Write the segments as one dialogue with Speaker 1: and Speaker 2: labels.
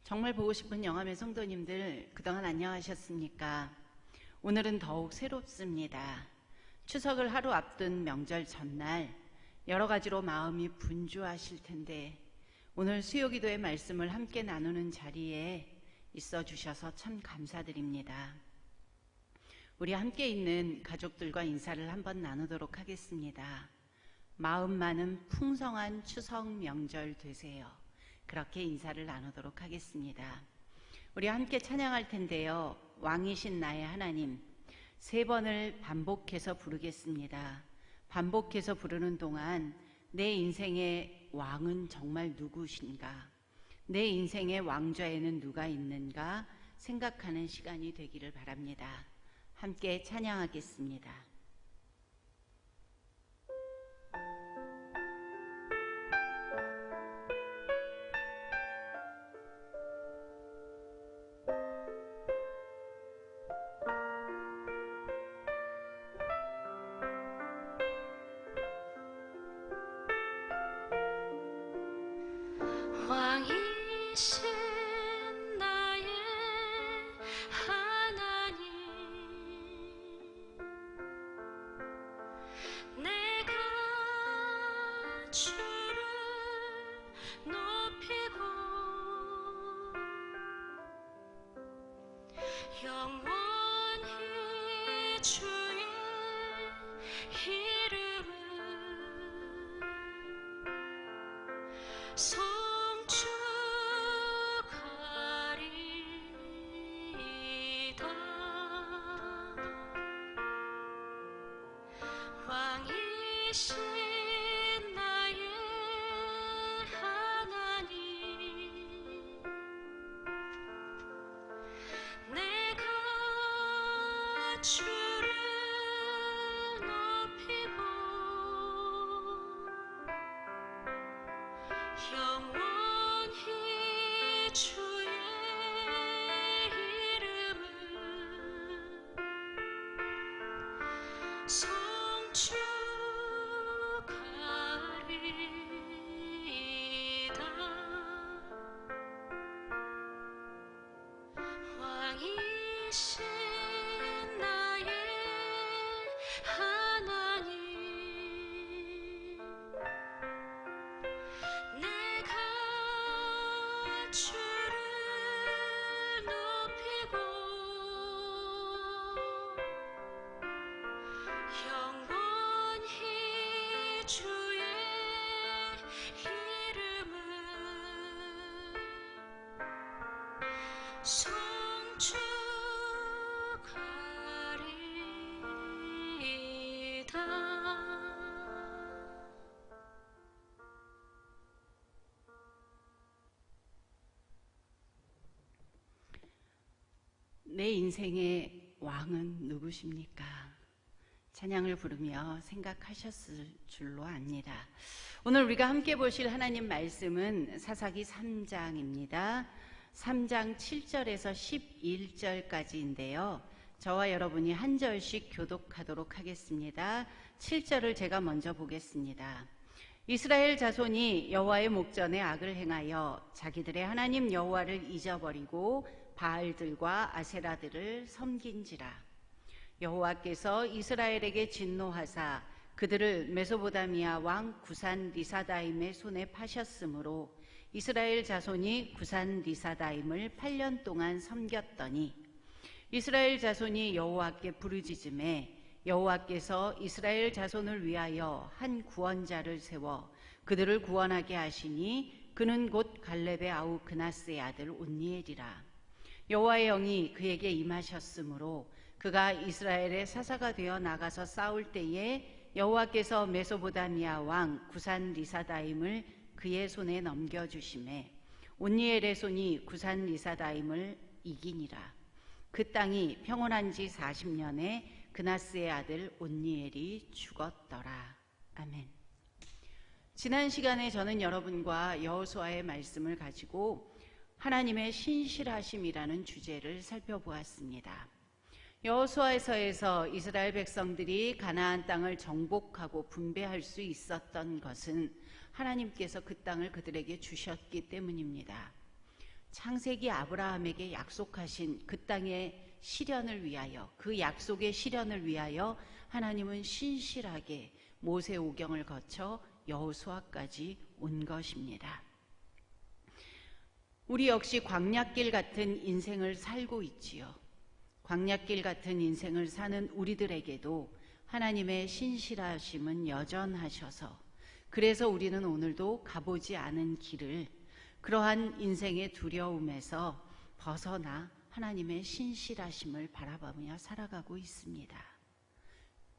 Speaker 1: 정말 보고 싶은 영암의 성도님들, 그동안 안녕하셨습니까? 오늘은 더욱 새롭습니다. 추석을 하루 앞둔 명절 전날 여러 가지로 마음이 분주하실 텐데 오늘 수요기도의 말씀을 함께 나누는 자리에 있어 주셔서 참 감사드립니다. 우리 함께 있는 가족들과 인사를 한번 나누도록 하겠습니다. 마음 많은 풍성한 추석 명절 되세요. 그렇게 인사를 나누도록 하겠습니다. 우리 함께 찬양할 텐데요. 왕이신 나의 하나님, 3번을 반복해서 부르겠습니다. 반복해서 부르는 동안 내 인생의 왕은 정말 누구신가? 내 인생의 왕좌에는 누가 있는가? 생각하는 시간이 되기를 바랍니다. 함께 찬양하겠습니다.
Speaker 2: 왕이신 나의 하나님, 내가 주를 높이고 영원히 주의 이름을 송축하리이다. 왕이신 나의 하나님, 내가 주를 높이고 영원히 주의 이름을 송축하리이다. 왕이신 나의 하나님, 내가 주를 높이고 영원히 주의 이름을 송축하리이다.
Speaker 1: 내 인생의 왕은 누구십니까? 찬양을 부르며 생각하셨을 줄로 압니다. 오늘 우리가 함께 보실 하나님 말씀은 사사기 3장입니다. 3장 7절에서 11절까지인데요. 저와 여러분이 한 절씩 교독하도록 하겠습니다. 7절을 제가 먼저 보겠습니다. 이스라엘 자손이 여호와의 목전에 악을 행하여 자기들의 하나님 여호와를 잊어버리고 바알들과 아세라들을 섬긴지라. 여호와께서 이스라엘에게 진노하사 그들을 메소보다미아 왕 구산 리사다임의 손에 파셨으므로 이스라엘 자손이 구산 리사다임을 8년 동안 섬겼더니 이스라엘 자손이 여호와께 부르짖음에 여호와께서 이스라엘 자손을 위하여 한 구원자를 세워 그들을 구원하게 하시니 그는 곧 갈렙의 아우 그나스의 아들 온니엘이라. 여호와의 영이 그에게 임하셨으므로 그가 이스라엘의 사사가 되어 나가서 싸울 때에 여호와께서 메소보다미아 왕 구산 리사다임을 그의 손에 넘겨주심에 온니엘의 손이 구산 리사다임을 이기니라. 그 땅이 평온한 지 40년에 그나스의 아들 온니엘이 죽었더라. 아멘. 지난 시간에 저는 여러분과 여호수아의 말씀을 가지고 하나님의 신실하심이라는 주제를 살펴보았습니다. 여호수아서에서 이스라엘 백성들이 가나안 땅을 정복하고 분배할 수 있었던 것은 하나님께서 그 땅을 그들에게 주셨기 때문입니다. 창세기 아브라함에게 약속하신 그 땅의 실현을 위하여, 그 약속의 실현을 위하여 하나님은 신실하게 모세 오경을 거쳐 여호수아까지 온 것입니다. 우리 역시 광야길 같은 인생을 살고 있지요. 광야길 같은 인생을 사는 우리들에게도 하나님의 신실하심은 여전하셔서, 그래서 우리는 오늘도 가보지 않은 길을 그러한 인생의 두려움에서 벗어나 하나님의 신실하심을 바라보며 살아가고 있습니다.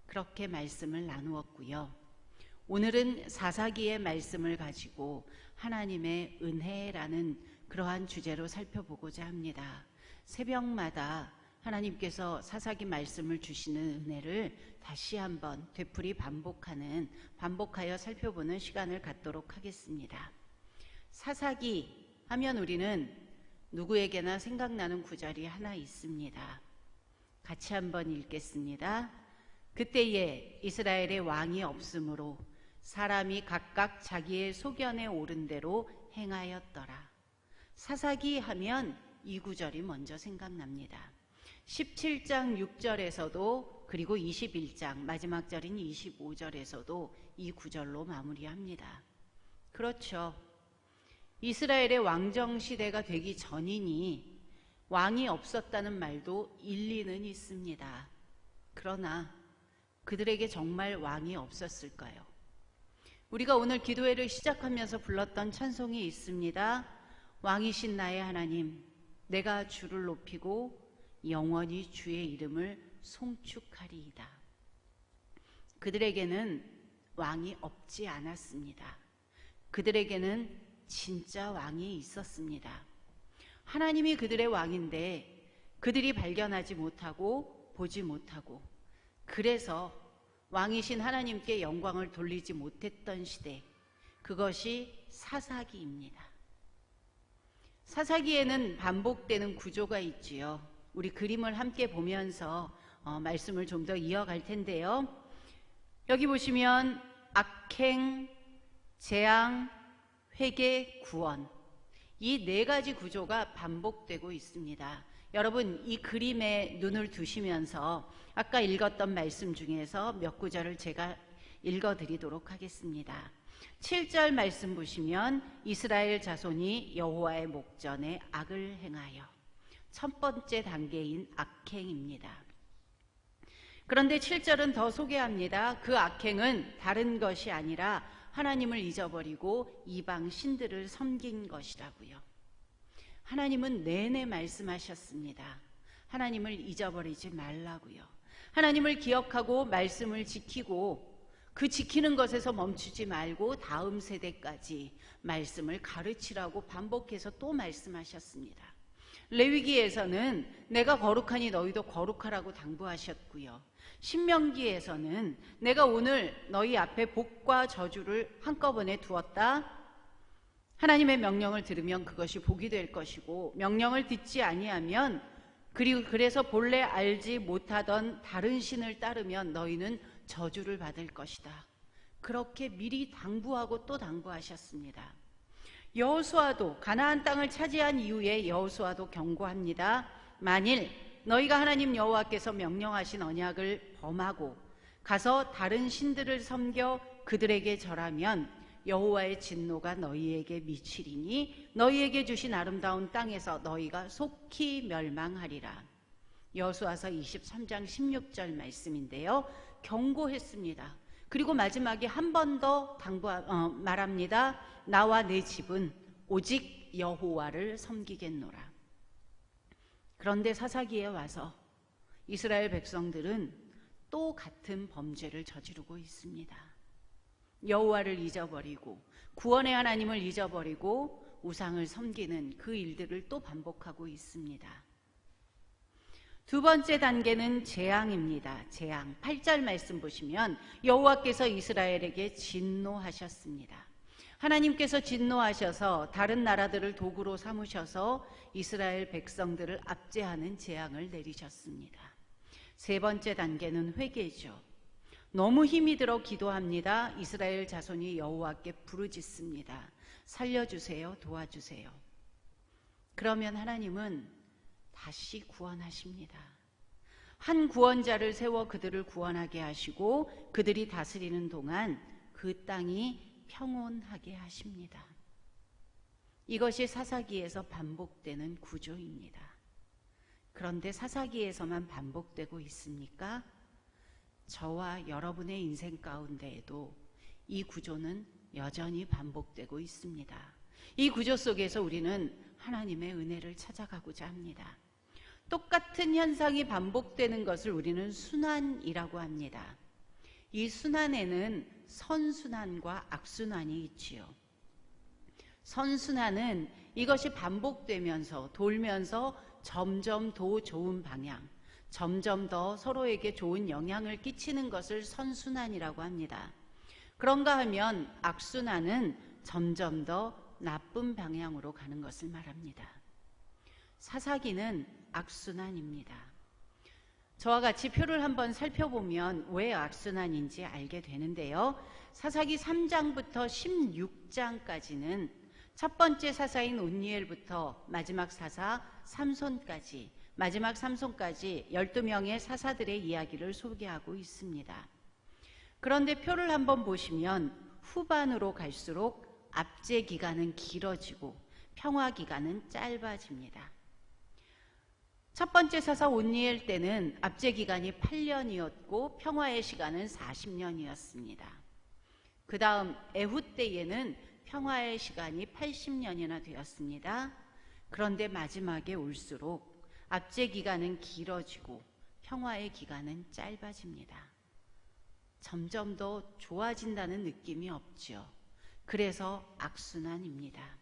Speaker 1: 그렇게 말씀을 나누었고요. 오늘은 사사기의 말씀을 가지고 하나님의 은혜라는 그러한 주제로 살펴보고자 합니다. 새벽마다 하나님께서 사사기 말씀을 주시는 은혜를 다시 한번 되풀이 반복하여 살펴보는 시간을 갖도록 하겠습니다. 사사기 하면 우리는 누구에게나 생각나는 구절이 하나 있습니다. 같이 한번 읽겠습니다. 그때에 이스라엘의 왕이 없으므로 사람이 각각 자기의 소견에 오른 대로 행하였더라. 사사기 하면 이 구절이 먼저 생각납니다. 17장 6절에서도 그리고 21장 마지막 절인 25절에서도 이 구절로 마무리합니다. 그렇죠. 이스라엘의 왕정 시대가 되기 전이니 왕이 없었다는 말도 일리는 있습니다. 그러나 그들에게 정말 왕이 없었을까요? 우리가 오늘 기도회를 시작하면서 불렀던 찬송이 있습니다. 왕이신 나의 하나님, 내가 주를 높이고 영원히 주의 이름을 송축하리이다. 그들에게는 왕이 없지 않았습니다. 그들에게는 진짜 왕이 있었습니다. 하나님이 그들의 왕인데 그들이 발견하지 못하고 보지 못하고, 그래서 왕이신 하나님께 영광을 돌리지 못했던 시대, 그것이 사사기입니다. 사사기에는 반복되는 구조가 있지요. 우리 그림을 함께 보면서 말씀을 좀 더 이어갈 텐데요. 여기 보시면 악행, 재앙, 회개, 구원, 이 네 가지 구조가 반복되고 있습니다. 여러분, 이 그림에 눈을 두시면서 아까 읽었던 말씀 중에서 몇 구절을 제가 읽어드리도록 하겠습니다. 7절 말씀 보시면 이스라엘 자손이 여호와의 목전에 악을 행하여, 첫 번째 단계인 악행입니다. 그런데 7절은 더 소개합니다. 그 악행은 다른 것이 아니라 하나님을 잊어버리고 이방 신들을 섬긴 것이라고요. 하나님은 내내 말씀하셨습니다. 하나님을 잊어버리지 말라고요. 하나님을 기억하고 말씀을 지키고, 그 지키는 것에서 멈추지 말고 다음 세대까지 말씀을 가르치라고 반복해서 또 말씀하셨습니다. 레위기에서는 내가 거룩하니 너희도 거룩하라고 당부하셨고요. 신명기에서는 내가 오늘 너희 앞에 복과 저주를 한꺼번에 두었다. 하나님의 명령을 들으면 그것이 복이 될 것이고, 명령을 듣지 아니하면, 그리고 그래서 본래 알지 못하던 다른 신을 따르면 너희는 저주를 받을 것이다. 그렇게 미리 당부하고 또 당부하셨습니다. 여호수아도 가나안 땅을 차지한 이후에 여호수아도 경고합니다. 만일 너희가 하나님 여호와께서 명령하신 언약을 범하고 가서 다른 신들을 섬겨 그들에게 절하면 여호와의 진노가 너희에게 미치리니 너희에게 주신 아름다운 땅에서 너희가 속히 멸망하리라. 여호수아서 23장 16절 말씀인데요. 경고했습니다. 그리고 마지막에 한 번 더 말합니다. 나와 내 집은 오직 여호와를 섬기겠노라. 그런데 사사기에 와서 이스라엘 백성들은 또 같은 범죄를 저지르고 있습니다. 여호와를 잊어버리고 구원의 하나님을 잊어버리고 우상을 섬기는 그 일들을 또 반복하고 있습니다. 두 번째 단계는 재앙입니다. 재앙. 8절 말씀 보시면 여호와께서 이스라엘에게 진노하셨습니다. 하나님께서 진노하셔서 다른 나라들을 도구로 삼으셔서 이스라엘 백성들을 압제하는 재앙을 내리셨습니다. 세 번째 단계는 회개죠. 너무 힘이 들어 기도합니다. 이스라엘 자손이 여호와께 부르짖습니다. 살려주세요. 도와주세요. 그러면 하나님은 다시 구원하십니다. 한 구원자를 세워 그들을 구원하게 하시고 그들이 다스리는 동안 그 땅이 평온하게 하십니다. 이것이 사사기에서 반복되는 구조입니다. 그런데 사사기에서만 반복되고 있습니까? 저와 여러분의 인생 가운데에도 이 구조는 여전히 반복되고 있습니다. 이 구조 속에서 우리는 하나님의 은혜를 찾아가고자 합니다. 똑같은 현상이 반복되는 것을 우리는 순환이라고 합니다. 이 순환에는 선순환과 악순환이 있지요. 선순환은 이것이 반복되면서 돌면서 점점 더 좋은 방향, 점점 더 서로에게 좋은 영향을 끼치는 것을 선순환이라고 합니다. 그런가 하면 악순환은 점점 더 나쁜 방향으로 가는 것을 말합니다. 사사기는 악순환입니다. 저와 같이 표를 한번 살펴보면 왜 악순환인지 알게 되는데요. 사사기 3장부터 16장까지는 첫 번째 사사인 온니엘부터 마지막 사사 삼손까지, 마지막 삼손까지 12명의 사사들의 이야기를 소개하고 있습니다. 그런데 표를 한번 보시면 후반으로 갈수록 압제 기간은 길어지고 평화 기간은 짧아집니다. 첫 번째 사사 온니엘 때는 압제 기간이 8년이었고 평화의 시간은 40년이었습니다. 그 다음 에훗 때에는 평화의 시간이 80년이나 되었습니다. 그런데 마지막에 올수록 압제 기간은 길어지고 평화의 기간은 짧아집니다. 점점 더 좋아진다는 느낌이 없죠. 그래서 악순환입니다.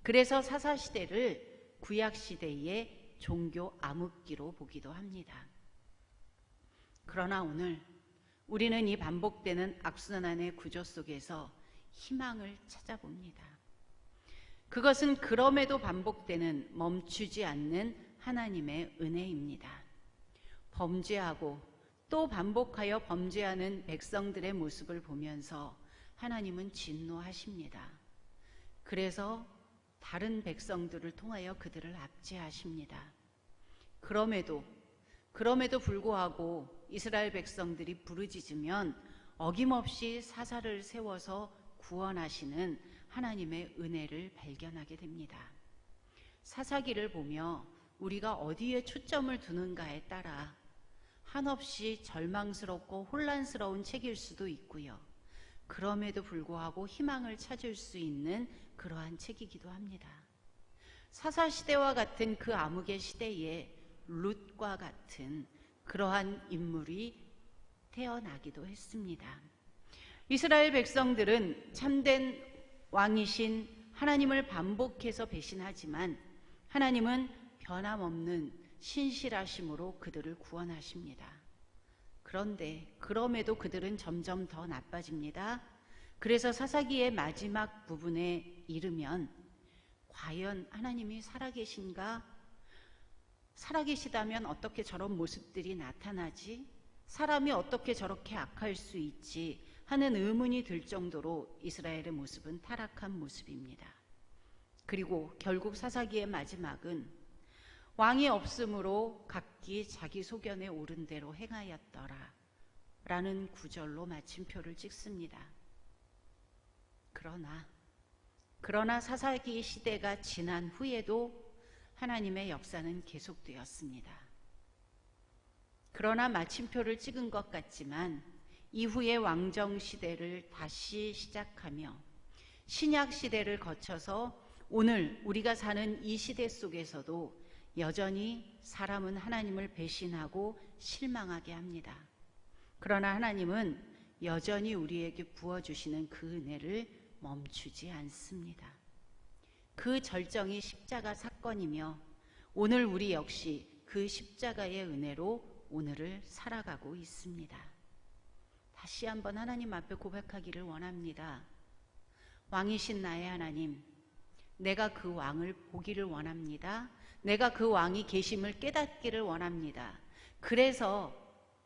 Speaker 1: 그래서 사사시대를 구약시대의 종교 암흑기로 보기도 합니다. 그러나 오늘 우리는 이 반복되는 악순환의 구조 속에서 희망을 찾아봅니다. 그것은 그럼에도 반복되는 멈추지 않는 하나님의 은혜입니다. 범죄하고 또 반복하여 범죄하는 백성들의 모습을 보면서 하나님은 진노하십니다. 그래서 다른 백성들을 통하여 그들을 압제하십니다. 그럼에도 불구하고 이스라엘 백성들이 부르짖으면 어김없이 사사를 세워서 구원하시는 하나님의 은혜를 발견하게 됩니다. 사사기를 보며 우리가 어디에 초점을 두는가에 따라 한없이 절망스럽고 혼란스러운 책일 수도 있고요. 그럼에도 불구하고 희망을 찾을 수 있는 그러한 책이기도 합니다. 사사시대와 같은 그 암흑의 시대에 룻과 같은 그러한 인물이 태어나기도 했습니다. 이스라엘 백성들은 참된 왕이신 하나님을 반복해서 배신하지만 하나님은 변함없는 신실하심으로 그들을 구원하십니다. 그런데 그럼에도 그들은 점점 더 나빠집니다. 그래서 사사기의 마지막 부분에 이르면 과연 하나님이 살아계신가? 살아계시다면 어떻게 저런 모습들이 나타나지? 사람이 어떻게 저렇게 악할 수 있지? 하는 의문이 들 정도로 이스라엘의 모습은 타락한 모습입니다. 그리고 결국 사사기의 마지막은 왕이 없으므로 각기 자기 소견에 오른 대로 행하였더라 라는 구절로 마침표를 찍습니다. 그러나 사사기 시대가 지난 후에도 하나님의 역사는 계속되었습니다. 그러나 마침표를 찍은 것 같지만 이후의 왕정 시대를 다시 시작하며 신약 시대를 거쳐서 오늘 우리가 사는 이 시대 속에서도 여전히 사람은 하나님을 배신하고 실망하게 합니다. 그러나 하나님은 여전히 우리에게 부어주시는 그 은혜를 멈추지 않습니다. 그 절정이 십자가 사건이며 오늘 우리 역시 그 십자가의 은혜로 오늘을 살아가고 있습니다. 다시 한번 하나님 앞에 고백하기를 원합니다. 왕이신 나의 하나님, 내가 그 왕을 보기를 원합니다. 내가 그 왕이 계심을 깨닫기를 원합니다. 그래서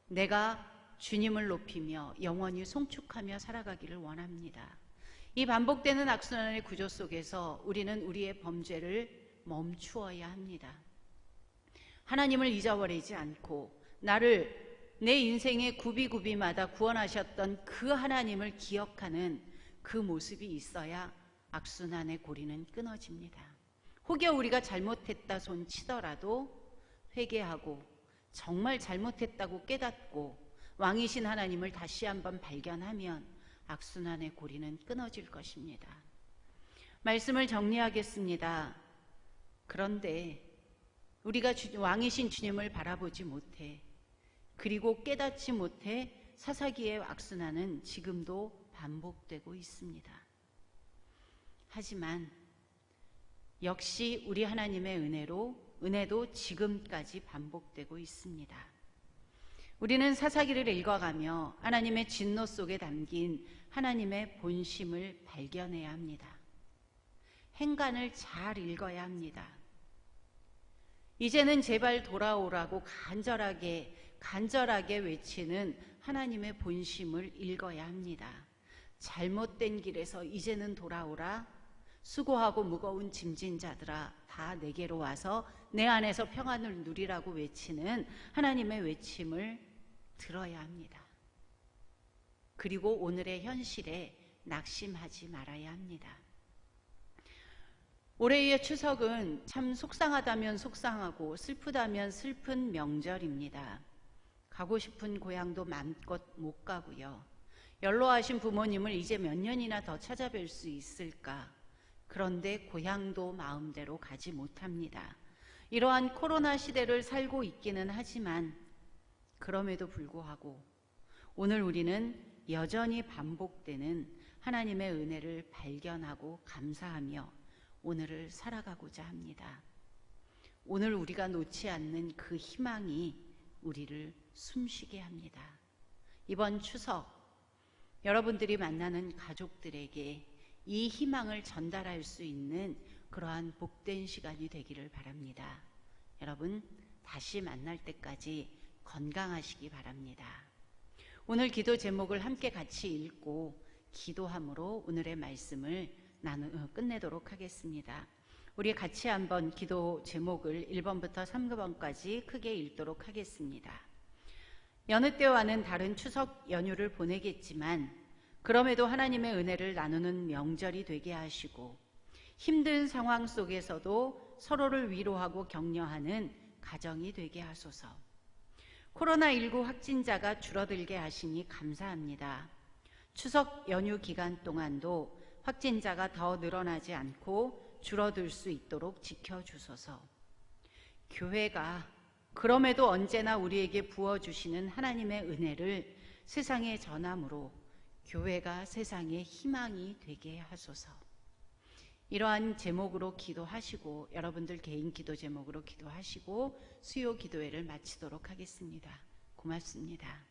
Speaker 1: 내가 주님을 높이며 영원히 송축하며 살아가기를 원합니다. 이 반복되는 악순환의 구조 속에서 우리는 우리의 범죄를 멈추어야 합니다. 하나님을 잊어버리지 않고 나를 내 인생의 구비구비마다 구원하셨던 그 하나님을 기억하는 그 모습이 있어야 악순환의 고리는 끊어집니다. 혹여 우리가 잘못했다 손 치더라도 회개하고 정말 잘못했다고 깨닫고 왕이신 하나님을 다시 한번 발견하면 악순환의 고리는 끊어질 것입니다. 말씀을 정리하겠습니다. 그런데 우리가 왕이신 주님을 바라보지 못해 그리고 깨닫지 못해 사사기의 악순환은 지금도 반복되고 있습니다. 하지만 역시 우리 하나님의 은혜도 지금까지 반복되고 있습니다. 우리는 사사기를 읽어가며 하나님의 진노 속에 담긴 하나님의 본심을 발견해야 합니다. 행간을 잘 읽어야 합니다. 이제는 제발 돌아오라고 간절하게 외치는 하나님의 본심을 읽어야 합니다. 잘못된 길에서 이제는 돌아오라. 수고하고 무거운 짐진 자들아 다 내게로 와서 내 안에서 평안을 누리라고 외치는 하나님의 외침을 들어야 합니다. 그리고 오늘의 현실에 낙심하지 말아야 합니다. 올해의 추석은 참 속상하다면 속상하고 슬프다면 슬픈 명절입니다. 가고 싶은 고향도 마음껏 못 가고요. 연로하신 부모님을 이제 몇 년이나 더 찾아뵐 수 있을까? 그런데 고향도 마음대로 가지 못합니다. 이러한 코로나 시대를 살고 있기는 하지만 그럼에도 불구하고 오늘 우리는 여전히 반복되는 하나님의 은혜를 발견하고 감사하며 오늘을 살아가고자 합니다. 오늘 우리가 놓지 않는 그 희망이 우리를 숨쉬게 합니다. 이번 추석 여러분들이 만나는 가족들에게 이 희망을 전달할 수 있는 그러한 복된 시간이 되기를 바랍니다. 여러분 다시 만날 때까지 건강하시기 바랍니다. 오늘 기도 제목을 함께 같이 읽고 기도함으로 오늘의 말씀을 끝내도록 하겠습니다. 우리 같이 한번 기도 제목을 1번부터 3번까지 크게 읽도록 하겠습니다. 여느 때와는 다른 추석 연휴를 보내겠지만 그럼에도 하나님의 은혜를 나누는 명절이 되게 하시고 힘든 상황 속에서도 서로를 위로하고 격려하는 가정이 되게 하소서. 코로나19 확진자가 줄어들게 하시니 감사합니다. 추석 연휴 기간 동안도 확진자가 더 늘어나지 않고 줄어들 수 있도록 지켜주소서. 교회가 그럼에도 언제나 우리에게 부어주시는 하나님의 은혜를 세상에 전함으로 교회가 세상의 희망이 되게 하소서. 이러한 제목으로 기도하시고 여러분들 개인 기도 제목으로 기도하시고 수요 기도회를 마치도록 하겠습니다. 고맙습니다.